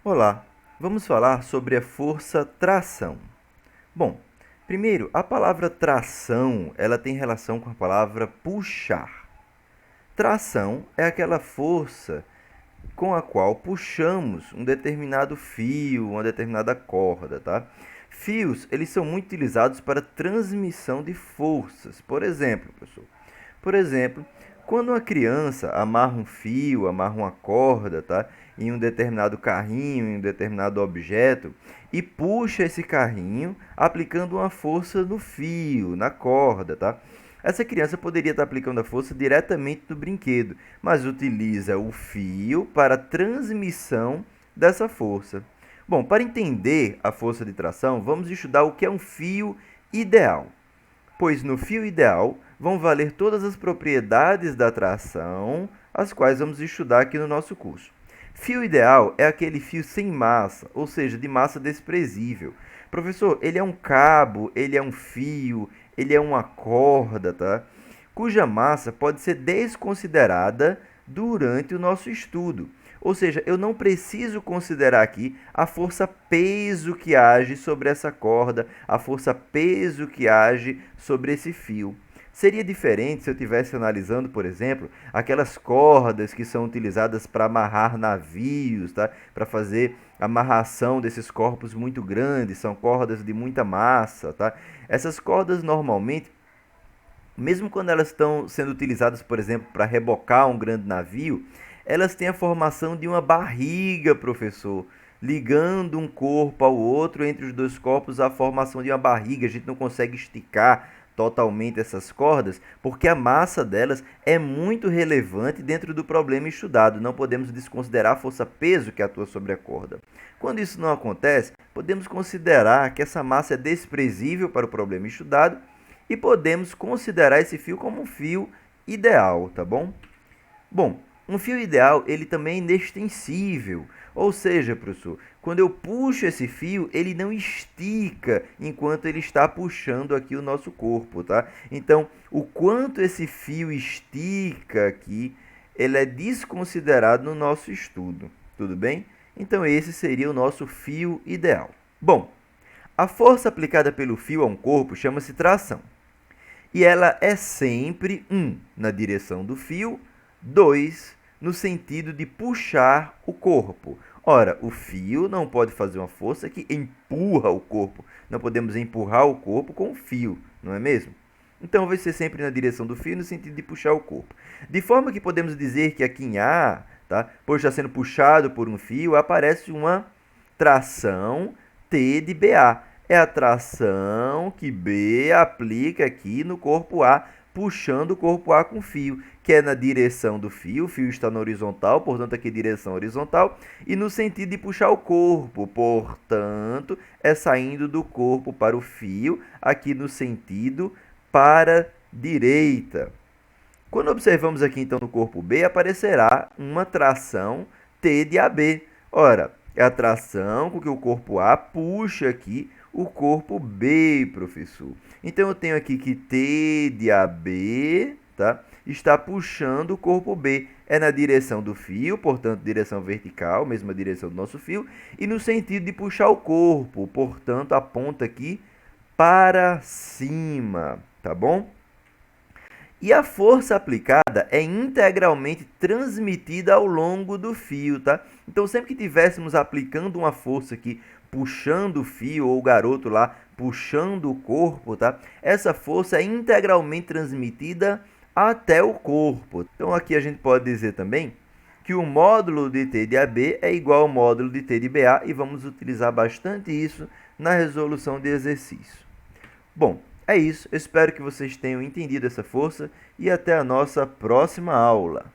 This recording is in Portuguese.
Olá, vamos falar sobre a força tração. Bom, primeiro, a palavra tração, ela tem relação com a palavra puxar. Tração é aquela força com a qual puxamos um determinado fio, uma determinada corda, tá? Fios, eles são muito utilizados para transmissão de forças. Por exemplo, quando uma criança amarra um fio, amarra uma corda, tá? Em um determinado carrinho, em um determinado objeto, e puxa esse carrinho aplicando uma força no fio, na corda, tá? Essa criança poderia estar aplicando a força diretamente no brinquedo, mas utiliza o fio para a transmissão dessa força. Bom, para entender a força de tração, vamos estudar o que é um fio ideal, pois no fio ideal vão valer todas as propriedades da tração, as quais vamos estudar aqui no nosso curso. Fio ideal é aquele fio sem massa, ou seja, de massa desprezível. Professor, ele é um cabo, ele é um fio, ele é uma corda, tá? Cuja massa pode ser desconsiderada durante o nosso estudo. Ou seja, eu não preciso considerar aqui a força peso que age sobre essa corda, a força peso que age sobre esse fio. Seria diferente se eu estivesse analisando, por exemplo, aquelas cordas que são utilizadas para amarrar navios, tá? Para fazer amarração desses corpos muito grandes, são cordas de muita massa, tá? Essas cordas normalmente, mesmo quando elas estão sendo utilizadas, por exemplo, para rebocar um grande navio, elas têm a formação de uma barriga, professor, ligando um corpo ao outro, entre os dois corpos, a formação de uma barriga. A gente não consegue esticar totalmente essas cordas, porque a massa delas é muito relevante dentro do problema estudado. Não podemos desconsiderar a força-peso que atua sobre a corda. Quando isso não acontece, podemos considerar que essa massa é desprezível para o problema estudado e podemos considerar esse fio como um fio ideal, tá bom? Bom, um fio ideal, ele também é inextensível. Ou seja, professor, quando eu puxo esse fio, ele não estica enquanto ele está puxando aqui o nosso corpo, tá? Então, o quanto esse fio estica aqui, ele é desconsiderado no nosso estudo, tudo bem? Então, esse seria o nosso fio ideal. Bom, a força aplicada pelo fio a um corpo chama-se tração. E ela é sempre 1 na direção do fio, 2 no sentido de puxar o corpo. Ora, o fio não pode fazer uma força que empurra o corpo. Não podemos empurrar o corpo com o fio, não é mesmo? Então vai ser sempre na direção do fio no sentido de puxar o corpo. De forma que podemos dizer que aqui em A, tá, por estar sendo puxado por um fio, aparece uma tração T de BA. É a tração que B aplica aqui no corpo A, puxando o corpo A com fio, que é na direção do fio. O fio está na horizontal, portanto aqui direção horizontal, e no sentido de puxar o corpo, portanto é saindo do corpo para o fio, aqui no sentido para direita. Quando observamos aqui então no corpo B, aparecerá uma tração T de AB. Ora, é a tração com que o corpo A puxa aqui o corpo B, professor. Então eu tenho aqui que T de AB, tá, está puxando o corpo B. É na direção do fio, portanto, direção vertical, mesma direção do nosso fio, e no sentido de puxar o corpo, portanto, aponta aqui para cima, tá bom? E a força aplicada é integralmente transmitida ao longo do fio, tá? Então, sempre que tivéssemos aplicando uma força aqui, puxando o fio, ou o garoto lá puxando o corpo, tá? Essa força é integralmente transmitida até o corpo. Então, aqui a gente pode dizer também que o módulo de T de AB é igual ao módulo de T de BA, e vamos utilizar bastante isso na resolução de exercício. Bom, é isso. Eu espero que vocês tenham entendido essa força e até a nossa próxima aula.